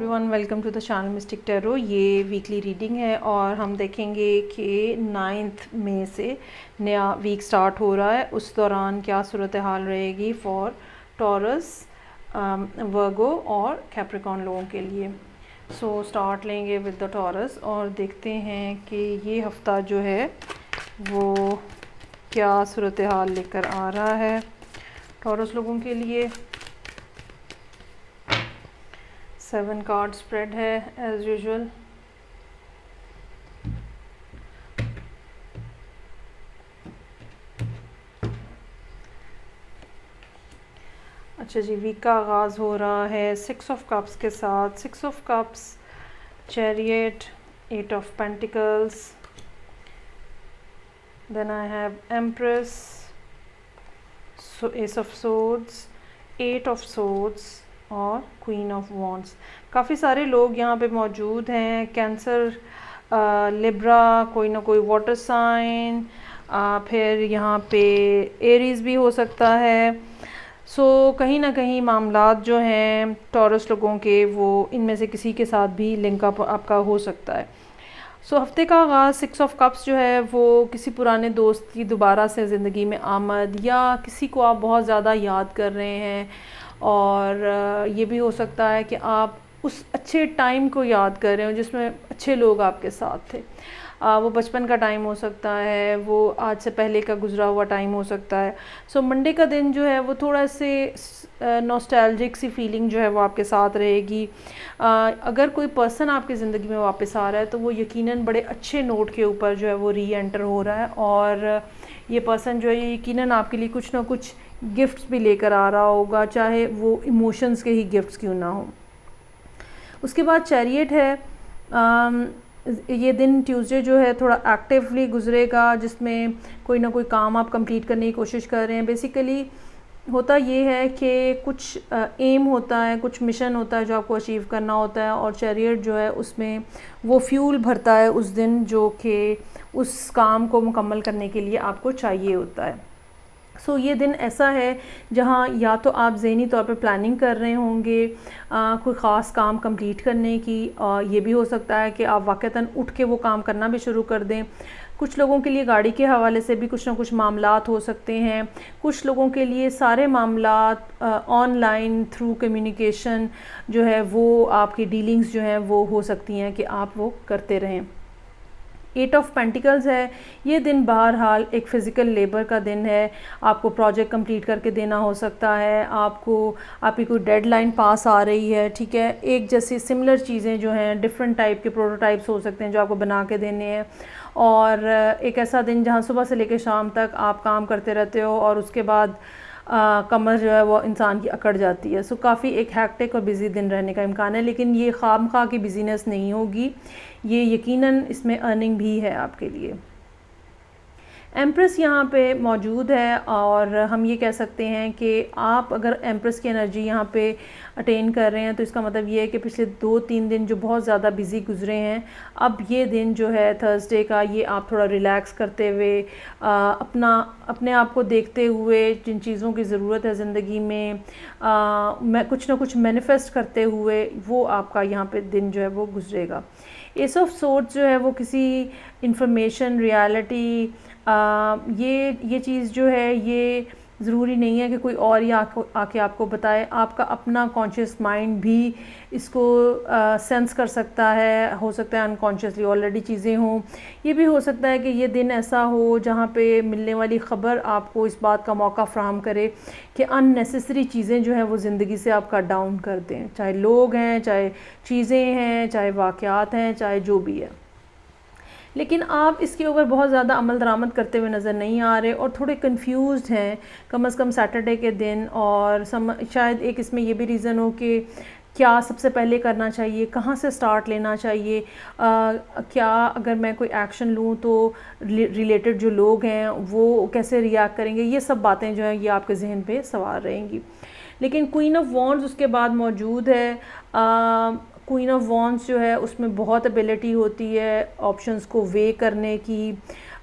Everyone, welcome to the channel mystic tarot. ये weekly reading है और हम देखेंगे कि 9 मई से नया वीक स्टार्ट हो रहा है। उस दौरान क्या सूरत हाल रहेगी फॉर टॉरस, वर्गो और कैप्रिकॉर्न लोगों के लिए। सो स्टार्ट लेंगे विद द टॉरस और देखते हैं कि ये हफ्ता जो है वो क्या सूरत हाल लेकर आ रहा है टॉरस लोगों के लिए। 7 कार्ड स्प्रेड है एज यूजुअल। अच्छा जी, वीक का आगाज़ हो रहा है 6 ऑफ कप्स के साथ। 6 of cups, chariot, 8 of pentacles, then I have empress, ace of swords, 8 of swords और क्वीन ऑफ वॉन्ड्स। काफ़ी सारे लोग यहाँ पे मौजूद हैं। कैंसर, लिब्रा, कोई ना कोई वाटर साइन, फिर यहाँ पे एरीज भी हो सकता है। कहीं ना कहीं मामलात जो हैं टॉरस लोगों के, वो इनमें से किसी के साथ भी लिंकअप आपका हो सकता है। हफ्ते का आगाज़ 6 ऑफ कप्स जो है वो किसी पुराने दोस्त की दोबारा से ज़िंदगी में आमद, या किसी को आप बहुत ज़्यादा याद कर रहे हैं। और ये भी हो सकता है कि आप उस अच्छे टाइम को याद कर रहे हो जिसमें अच्छे लोग आपके साथ थे। वो बचपन का टाइम हो सकता है, वो आज से पहले का गुजरा हुआ टाइम हो सकता है। मंडे का दिन जो है वो थोड़ा से नॉस्टैल्जिक सी फीलिंग जो है वो आपके साथ रहेगी। अगर कोई पर्सन आपकी ज़िंदगी में वापस आ रहा है तो वो यकीनन बड़े अच्छे नोट के ऊपर जो है वो री एंटर हो रहा है, और ये पर्सन जो है ये यकीनन आपके लिए कुछ ना कुछ गिफ्ट्स भी लेकर आ रहा होगा, चाहे वो इमोशंस के ही गिफ्ट्स क्यों ना हो। उसके बाद चैरियट है। ये दिन ट्यूसडे जो है थोड़ा एक्टिवली गुजरेगा, जिसमें कोई ना कोई काम आप कंप्लीट करने की कोशिश कर रहे हैं। बेसिकली होता ये है कि कुछ एम होता है, कुछ मिशन होता है जो आपको अचीव करना होता है, और चैरियट जो है उसमें वो फ्यूल भरता है उस दिन, जो कि उस काम को मुकम्मल करने के लिए आपको चाहिए होता है। ये दिन ऐसा है जहाँ या तो आप ज़हनी तौर पे प्लानिंग कर रहे होंगे कोई ख़ास काम कंप्लीट करने की, ये भी हो सकता है कि आप वाक़तन उठ के वो काम करना भी शुरू कर दें। कुछ लोगों के लिए गाड़ी के हवाले से भी कुछ ना कुछ मामलात हो सकते हैं। कुछ लोगों के लिए सारे मामलात ऑनलाइन थ्रू कम्युनिकेशन जो है वो आपकी डीलिंग्स जो हैं वो हो सकती हैं कि आप वो करते रहें। 8 ऑफ पेंटिकल्स है। ये दिन बहरहाल एक फ़िज़िकल लेबर का दिन है। आपको प्रोजेक्ट कंप्लीट करके देना हो सकता है, आपकी कोई डेडलाइन पास आ रही है, ठीक है। एक जैसी सिमिलर चीज़ें जो हैं, डिफरेंट टाइप के प्रोटोटाइप्स हो सकते हैं जो आपको बना के देने हैं। और एक ऐसा दिन जहाँ सुबह से लेकर शाम तक आप काम करते रहते हो और उसके बाद कमर जो है वो इंसान की अकड़ जाती है। काफ़ी एक हैक्टिक और बिज़ी दिन रहने का इम्कान है, लेकिन ये खामखा की बिज़ीनेस नहीं होगी, ये यकीनन इसमें अर्निंग भी है आपके लिए। एम्प्रेस यहाँ पे मौजूद है, और हम ये कह सकते हैं कि आप अगर एम्प्रेस की एनर्जी यहाँ पे अटेन कर रहे हैं तो इसका मतलब ये है कि पिछले 2-3 दिन जो बहुत ज़्यादा बिज़ी गुजरे हैं, अब ये दिन जो है थर्सडे का, ये आप थोड़ा रिलैक्स करते हुए अपने आप को देखते हुए, जिन चीज़ों की ज़रूरत है ज़िंदगी में मैं कुछ ना कुछ मैनिफेस्ट करते हुए वो आपका यहाँ पे दिन जो है वो गुजरेगा। एस ऑफ सोर्ड्स जो है वो किसी इंफॉर्मेशन, रियलिटी, ये चीज़ जो है ये ज़रूरी नहीं है कि कोई और ही आके आपको बताए। आपका अपना कॉन्शियस माइंड भी इसको सेंस कर सकता है। हो सकता है अनकॉन्शियसली ऑलरेडी चीज़ें हों। ये भी हो सकता है कि ये दिन ऐसा हो जहाँ पे मिलने वाली ख़बर आपको इस बात का मौका फ़राहम करे कि अननेसेसरी चीज़ें जो हैं वो ज़िंदगी से आपका डाउन कर दें, चाहे लोग हैं, चाहे चीज़ें हैं, चाहे वाक़यात हैं, चाहे जो भी है। लेकिन आप इसके ऊपर बहुत ज़्यादा अमल दरामद करते हुए नज़र नहीं आ रहे और थोड़े कंफ्यूज्ड हैं, कम से कम सैटरडे के दिन। और शायद एक इसमें ये भी रीज़न हो कि क्या सबसे पहले करना चाहिए, कहाँ से स्टार्ट लेना चाहिए, क्या अगर मैं कोई एक्शन लूँ तो रिलेटेड जो लोग हैं वो कैसे रिएक्ट करेंगे। ये सब बातें जो हैं ये आपके जहन पे सवार रहेंगी। लेकिन क्वीन ऑफ वॉन्ड्स उसके बाद मौजूद है। क्वीन ऑफ वॉन्ड्स जो है उसमें बहुत एबिलिटी होती है ऑप्शंस को वे करने की,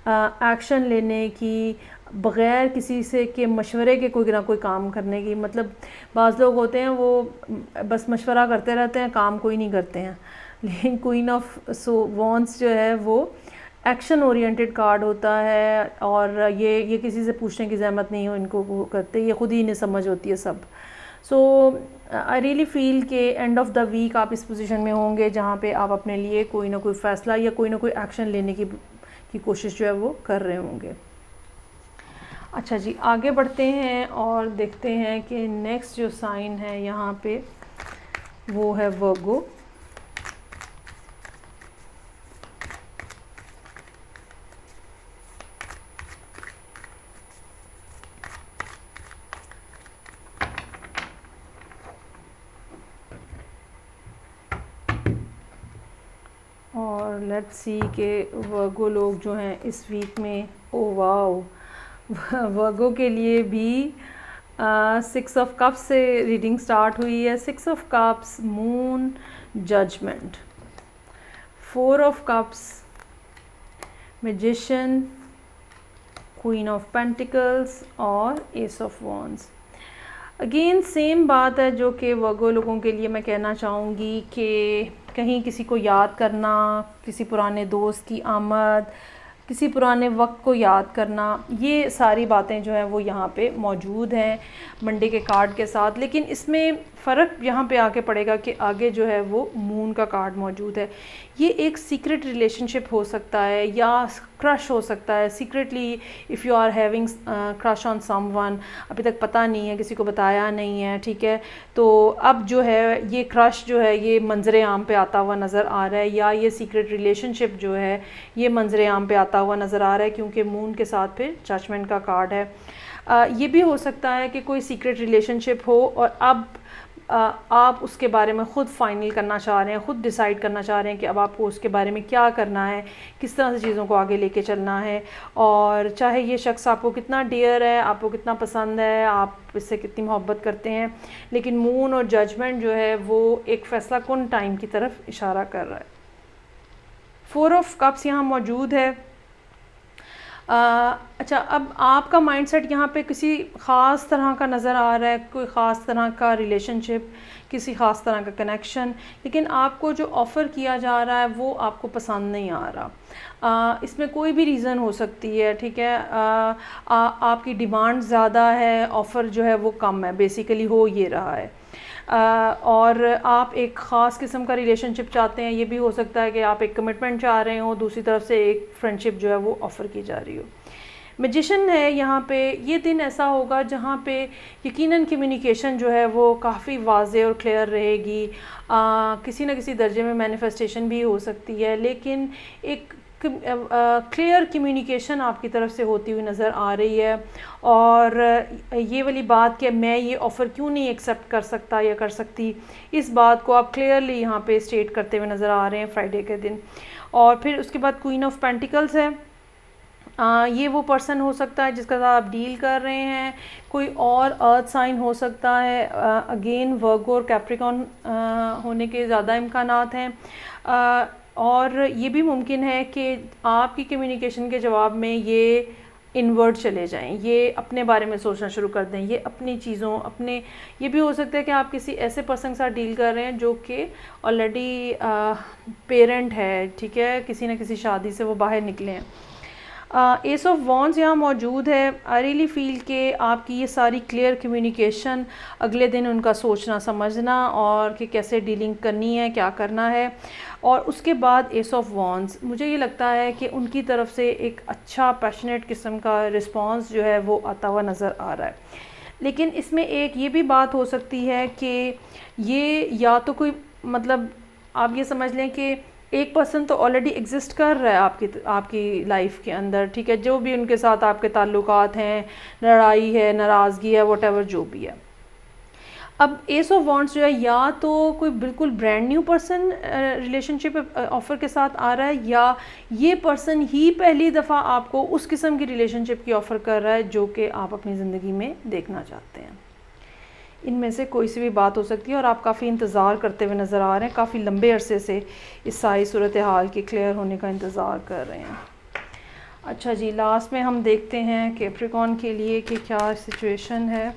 एक्शन लेने की, बग़ैर किसी से के मशवरे के कोई ना कोई काम करने की। मतलब बाज़ लोग होते हैं वो बस मशवरा करते रहते हैं, काम कोई नहीं करते हैं। लेकिन क्वीन ऑफ वॉन्ड्स जो है वो एक्शन ओरिएंटेड कार्ड होता है, और ये किसी से पूछने की ज़हमत नहीं हो इनको वो करते, ये ख़ुद ही इन्हें समझ होती है सब। सो आई रियली फ़ील कि एंड ऑफ द वीक आप इस पोजीशन में होंगे जहाँ पे आप अपने लिए कोई ना कोई फ़ैसला या कोई ना कोई एक्शन लेने की कोशिश जो है वो कर रहे होंगे। अच्छा जी, आगे बढ़ते हैं और देखते हैं कि नेक्स्ट जो साइन है यहाँ पे वो है वर्गो। और लेट्स सी के वर्गो लोग जो हैं इस वीक में, ओ वाओ, वर्गो के लिए भी 6 ऑफ कप्स से रीडिंग स्टार्ट हुई है। 6 of cups, moon, judgement, 4 of cups, magician, queen of pentacles और ace of wands. Again same बात है जो कि वर्गो लोगों के लिए मैं कहना चाहूँगी कि कहीं किसी को याद करना, किसी पुराने दोस्त की आमद, किसी पुराने वक्त को याद करना, ये सारी बातें जो हैं वो यहाँ पे मौजूद हैं मंडे के कार्ड के साथ। लेकिन इसमें फ़र्क यहाँ पे आके पड़ेगा कि आगे जो है वो मून का कार्ड मौजूद है। ये एक सीक्रेट रिलेशनशिप हो सकता है या क्रश हो सकता है। Secretly if you are having crush on someone, अभी तक पता नहीं है, किसी को बताया नहीं है, ठीक है, तो अब जो है ये क्रश जो है ये मंजरे आम पे आता हुआ नज़र आ रहा है, या ये सीक्रेट रिलेशनशिप जो है ये मंजरे आम पे आता हुआ नज़र आ रहा है, क्योंकि मून के साथ फिर जजमेंट का कार्ड है। ये भी हो सकता है कि कोई सीक्रेट रिलेशनशिप हो और अब आप उसके बारे में ख़ुद फाइनल करना चाह रहे हैं, ख़ुद डिसाइड करना चाह रहे हैं कि अब आपको उसके बारे में क्या करना है, किस तरह से चीज़ों को आगे लेके चलना है। और चाहे ये शख्स आपको कितना डियर है, आपको कितना पसंद है, आप इससे कितनी मोहब्बत करते हैं, लेकिन मून और जजमेंट जो है वो एक फ़ैसला कुन टाइम की तरफ इशारा कर रहा है। 4 ऑफ कप्स यहाँ मौजूद है। अच्छा, अब आपका माइंडसेट यहाँ पे किसी ख़ास तरह का नज़र आ रहा है, कोई ख़ास तरह का रिलेशनशिप, किसी ख़ास तरह का कनेक्शन, लेकिन आपको जो ऑफ़र किया जा रहा है वो आपको पसंद नहीं आ रहा। इसमें कोई भी रीज़न हो सकती है, ठीक है, आपकी डिमांड ज़्यादा है, ऑफ़र जो है वो कम है, बेसिकली हो ये रहा है। और आप एक ख़ास किस्म का रिलेशनशिप चाहते हैं। ये भी हो सकता है कि आप एक कमिटमेंट चाह रहे हो, दूसरी तरफ से एक फ्रेंडशिप जो है वो ऑफ़र की जा रही हो। मैजिशियन है यहाँ पे, ये दिन ऐसा होगा जहाँ पे यकीनन कम्युनिकेशन जो है वो काफ़ी वाज़े और क्लियर रहेगी। किसी न किसी दर्जे में मैनिफेस्टेशन भी हो सकती है, लेकिन एक क्लियर कम्युनिकेशन आपकी तरफ से होती हुई नज़र आ रही है। और ये वाली बात कि मैं ये ऑफ़र क्यों नहीं एक्सेप्ट कर सकता या कर सकती, इस बात को आप क्लियरली यहाँ पे स्टेट करते हुए नज़र आ रहे हैं फ्राइडे के दिन। और फिर उसके बाद क्वीन ऑफ पेंटिकल्स है। ये वो पर्सन हो सकता है जिसका साथ आप डील कर रहे हैं, कोई और अर्थ साइन हो सकता है। अगेन वर्गो और कैप्रिकॉर्न होने के ज़्यादा इम्कानात हैं। और ये भी मुमकिन है कि आपकी कम्युनिकेशन के जवाब में ये इनवर्ट चले जाएं, ये अपने बारे में सोचना शुरू कर दें, ये अपनी चीज़ों अपने, ये भी हो सकता है कि आप किसी ऐसे पर्सन के साथ डील कर रहे हैं जो कि ऑलरेडी पेरेंट है, ठीक है, किसी न किसी शादी से वो बाहर निकले हैं। एस ऑफ वॉन्ड्स यहाँ मौजूद है। आई रियली फील कि आपकी ये सारी क्लियर कम्युनिकेशन, अगले दिन उनका सोचना समझना और कि कैसे डीलिंग करनी है, क्या करना है, और उसके बाद एस ऑफ वॉन्ड्स, मुझे ये लगता है कि उनकी तरफ से एक अच्छा पैशनेट किस्म का रिस्पॉन्स जो है वो आता हुआ नज़र आ रहा है। लेकिन इसमें एक ये भी बात हो सकती है कि ये या तो कोई, मतलब आप ये समझ लें कि एक पर्सन तो ऑलरेडी एग्जिस्ट कर रहा है आपकी लाइफ के अंदर, ठीक है, जो भी उनके साथ आपके ताल्लुकात हैं, लड़ाई है, नाराज़गी है, वॉटेवर जो भी है। अब एस ऑफ वॉन्ड्स जो है, या तो कोई बिल्कुल brand new person relationship offer के साथ आ रहा है, या ये पर्सन ही पहली दफ़ा आपको उस किस्म की रिलेशनशिप की ऑफ़र कर रहा है जो कि आप अपनी ज़िंदगी में देखना चाहते हैं। इनमें से कोई सी भी बात हो सकती है और आप काफ़ी इंतज़ार करते हुए नज़र आ रहे हैं, काफ़ी लंबे अरसे से इस सारी सूरत हाल के क्लियर होने का इंतज़ार कर रहे हैं। अच्छा जी, लास्ट में हम देखते हैं कैप्रिकॉर्न के लिए कि क्या सिचुएशन है।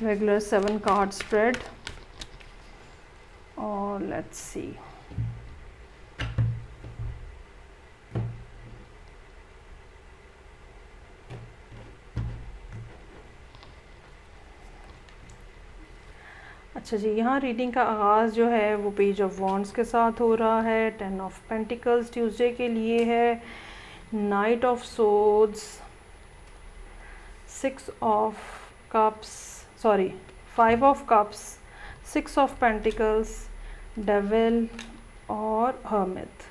रेगुलर 7 कार्ड स्प्रेड और लेट्स सी। अच्छा जी, यहाँ रीडिंग का आगाज़ जो है वो पेज ऑफ वॉन्ड्स के साथ हो रहा है। 10 ऑफ पेंटिकल्स ट्यूसडे के लिए है, night of swords, 6 of cups, sorry 5 of cups, 6 of pentacles, devil और हर्मिट।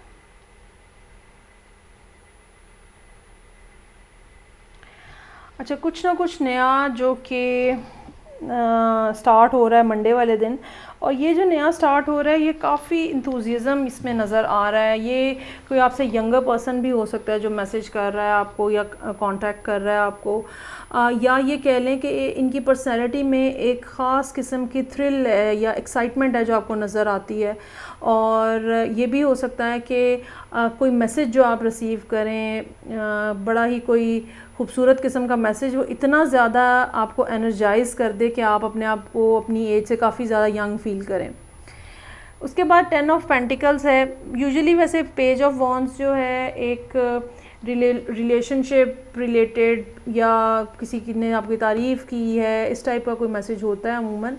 अच्छा, कुछ ना कुछ नया जो कि स्टार्ट हो रहा है मंडे वाले दिन, और ये जो नया स्टार्ट हो रहा है ये काफ़ी इंथुजियाज़म इसमें नज़र आ रहा है। ये कोई आपसे यंगर पर्सन भी हो सकता है जो मैसेज कर रहा है आपको या कांटेक्ट कर रहा है आपको, या ये कह लें कि इनकी पर्सनैलिटी में एक ख़ास किस्म की थ्रिल है या एक्साइटमेंट है जो आपको नज़र आती है। और ये भी हो सकता है कि कोई मैसेज जो आप रिसीव करें, बड़ा ही कोई खूबसूरत किस्म का मैसेज, वो इतना ज़्यादा आपको एनर्जाइज़ कर दे कि आप अपने आप को अपनी एज से काफ़ी ज़्यादा यंग फील करें। उसके बाद 10 ऑफ पेंटिकल्स है। यूजुअली वैसे पेज ऑफ वॉन्ड्स जो है एक रिलेशनशिप रिलेटेड या किसी की ने आपकी तारीफ़ की है, इस टाइप का कोई मैसेज होता है अमूमन,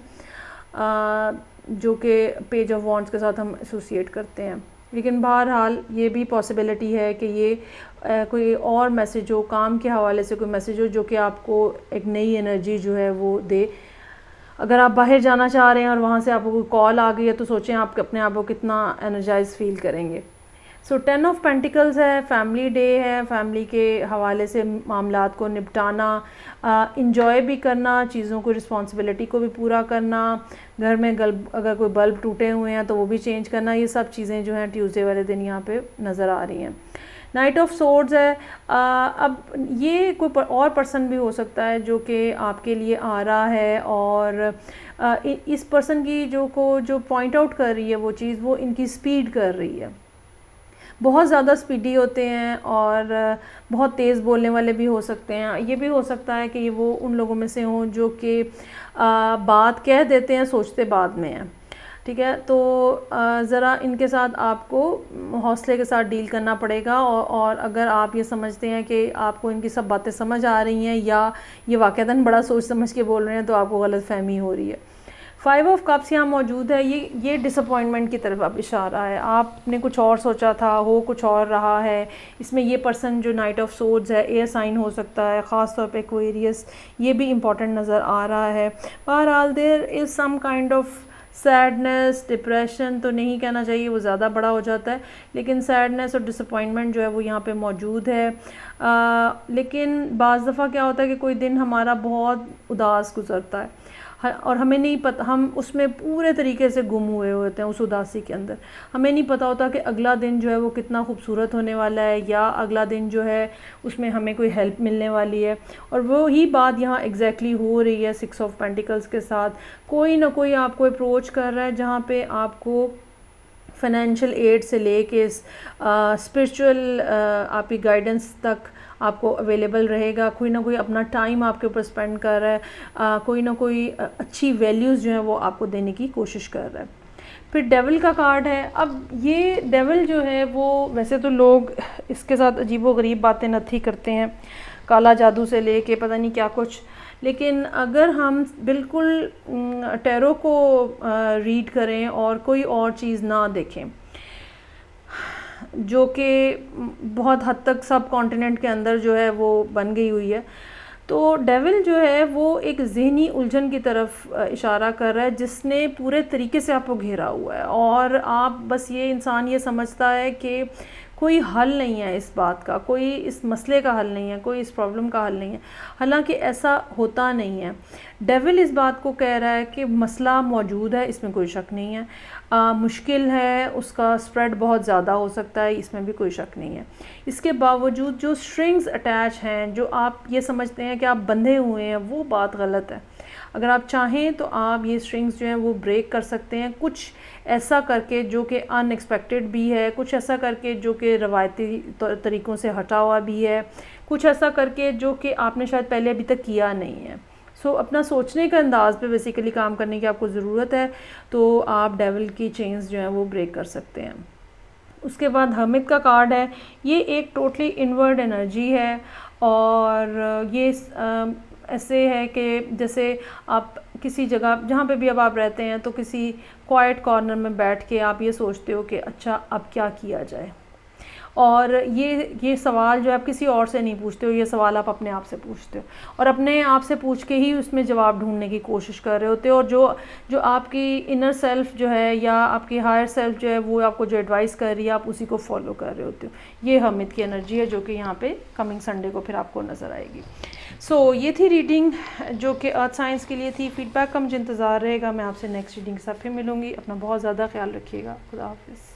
जो कि पेज ऑफ वॉन्ड्स के साथ हम एसोसिएट करते हैं। लेकिन बहरहाल ये भी पॉसिबिलिटी है कि ये कोई और मैसेज हो, काम के हवाले से कोई मैसेज हो जो कि आपको एक नई एनर्जी जो है वो दे। अगर आप बाहर जाना चाह रहे हैं और वहाँ से आपको कोई कॉल आ गई है तो सोचें आप अपने आप को कितना एनर्जाइज फील करेंगे। सो 10 ऑफ पेंटिकल्स है, फैमिली डे है, फैमिली के हवाले से मामलात को निपटाना, इंजॉय भी करना, चीज़ों को, रिस्पॉन्सिबिलिटी को भी पूरा करना, घर में अगर कोई बल्ब टूटे हुए हैं तो वो भी चेंज करना, ये सब चीज़ें जो हैं ट्यूसडे वाले दिन यहाँ पे नज़र आ रही हैं। नाइट ऑफ सोर्ड्स है। अब ये कोई और पर्सन भी हो सकता है जो कि आपके लिए आ रहा है, और इस पर्सन की जो पॉइंट आउट कर रही है वो चीज़, वो इनकी स्पीड कर रही है। बहुत ज़्यादा स्पीडी होते हैं और बहुत तेज़ बोलने वाले भी हो सकते हैं। ये भी हो सकता है कि ये वो उन लोगों में से हों जो कि बात कह देते हैं, सोचते बाद में हैं। ठीक है, तो ज़रा इनके साथ आपको हौसले के साथ डील करना पड़ेगा, और अगर आप ये समझते हैं कि आपको इनकी सब बातें समझ आ रही हैं या ये वाक़ईतन बड़ा सोच समझ के बोल रहे हैं तो आपको गलतफ़हमी हो रही है। 5 ऑफ कप्स यहाँ मौजूद है। ये डिसअपॉइंटमेंट की तरफ अब इशारा है। आपने कुछ और सोचा था, हो कुछ और रहा है। इसमें ये पर्सन जो नाइट ऑफ सोर्ड्स है, एयर साइन हो सकता है, ख़ास तौर पे एक्वेरियस, ये भी इम्पॉर्टेंट नज़र आ रहा है। बहरहाल there is some kind of sadness, depression तो नहीं कहना चाहिए, वो ज़्यादा बड़ा हो जाता है, लेकिन सैडनेस और डिसअपॉइंटमेंट जो है वो यहाँ पे मौजूद है। लेकिन बाज़ दफ़ा क्या होता है कि कोई दिन हमारा बहुत उदास गुजरता है और हमें नहीं पता, हम उसमें पूरे तरीके से गुम हुए होते हैं उस उदासी के अंदर। हमें नहीं पता होता कि अगला दिन जो है वो कितना खूबसूरत होने वाला है, या अगला दिन जो है उसमें हमें कोई हेल्प मिलने वाली है। और वो ही बात यहाँ एग्जैक्टली हो रही है 6 ऑफ पेंटिकल्स के साथ। कोई ना कोई आपको अप्रोच कर रहा है जहाँ पे आपको फाइनेंशियल एड से लेके स्पिरिचुअल आपकी गाइडेंस तक आपको अवेलेबल रहेगा। कोई ना कोई अपना टाइम आपके ऊपर स्पेंड कर रहा है, कोई ना कोई अच्छी वैल्यूज़ जो है वो आपको देने की कोशिश कर रहा है। फिर डेविल का कार्ड है। अब ये डेविल जो है वो, वैसे तो लोग इसके साथ अजीबोगरीब बातें नथी करते हैं, काला जादू से लेके पता नहीं क्या कुछ, लेकिन अगर हम बिल्कुल टैरो को रीड करें और कोई और चीज़ ना देखें, जो कि बहुत हद तक सब कॉन्टिनेंट के अंदर जो है वो बन गई हुई है, तो डेविल जो है वो एक ज़हनी उलझन की तरफ इशारा कर रहा है जिसने पूरे तरीके से आपको घेरा हुआ है, और आप बस ये इंसान ये समझता है कि कोई हल नहीं है इस बात का, कोई इस मसले का हल नहीं है, कोई इस प्रॉब्लम का हल नहीं है। हालांकि ऐसा होता नहीं है। डेविल इस बात को कह रहा है कि मसला मौजूद है, इसमें कोई शक नहीं है, मुश्किल है, उसका स्प्रेड बहुत ज़्यादा हो सकता है, इसमें भी कोई शक नहीं है। इसके बावजूद जो स्ट्रिंग्स अटैच हैं, जो आप ये समझते हैं कि आप बंधे हुए हैं, वो बात गलत है। अगर आप चाहें तो आप ये स्ट्रिंग्स जो हैं वो ब्रेक कर सकते हैं, कुछ ऐसा करके जो कि अनएक्सपेक्टेड भी है, कुछ ऐसा करके जो कि रवायती तरीक़ों से हटा हुआ भी है, कुछ ऐसा करके जो कि आपने शायद पहले अभी तक किया नहीं है। अपना सोचने का अंदाज़ पे बेसिकली काम करने की आपको ज़रूरत है, तो आप डेविल की चेन्स जो हैं वो ब्रेक कर सकते हैं। उसके बाद हर्मिट का कार्ड है, ये एक टोटली इनवर्ड एनर्जी है और ये ऐसे है कि जैसे आप किसी जगह जहाँ पे भी अब आप रहते हैं तो किसी क्वाइट कॉर्नर में बैठ के आप ये सोचते हो कि अच्छा अब क्या किया जाए, और ये सवाल जो आप किसी और से नहीं पूछते हो, ये सवाल आप अपने आप से पूछते हो और अपने आप से पूछ के ही उसमें जवाब ढूंढने की कोशिश कर रहे होते हो, और जो आपकी इनर सेल्फ जो है या आपकी हायर सेल्फ जो है वो आपको जो एडवाइस कर रही है आप उसी को फॉलो कर रहे होते हो। ये हर्मिट की एनर्जी है जो कि यहाँ पे कमिंग संडे को फिर आपको नज़र आएगी। ये थी रीडिंग जो कि अर्थ साइंस के लिए थी। फीडबैक का मुझे इंतज़ार रहेगा। मैं आपसे नेक्स्ट रीडिंग के साथ फिर मिलूँगी। अपना बहुत ज़्यादा ख्याल रखिएगा। खुदा हाफिज़।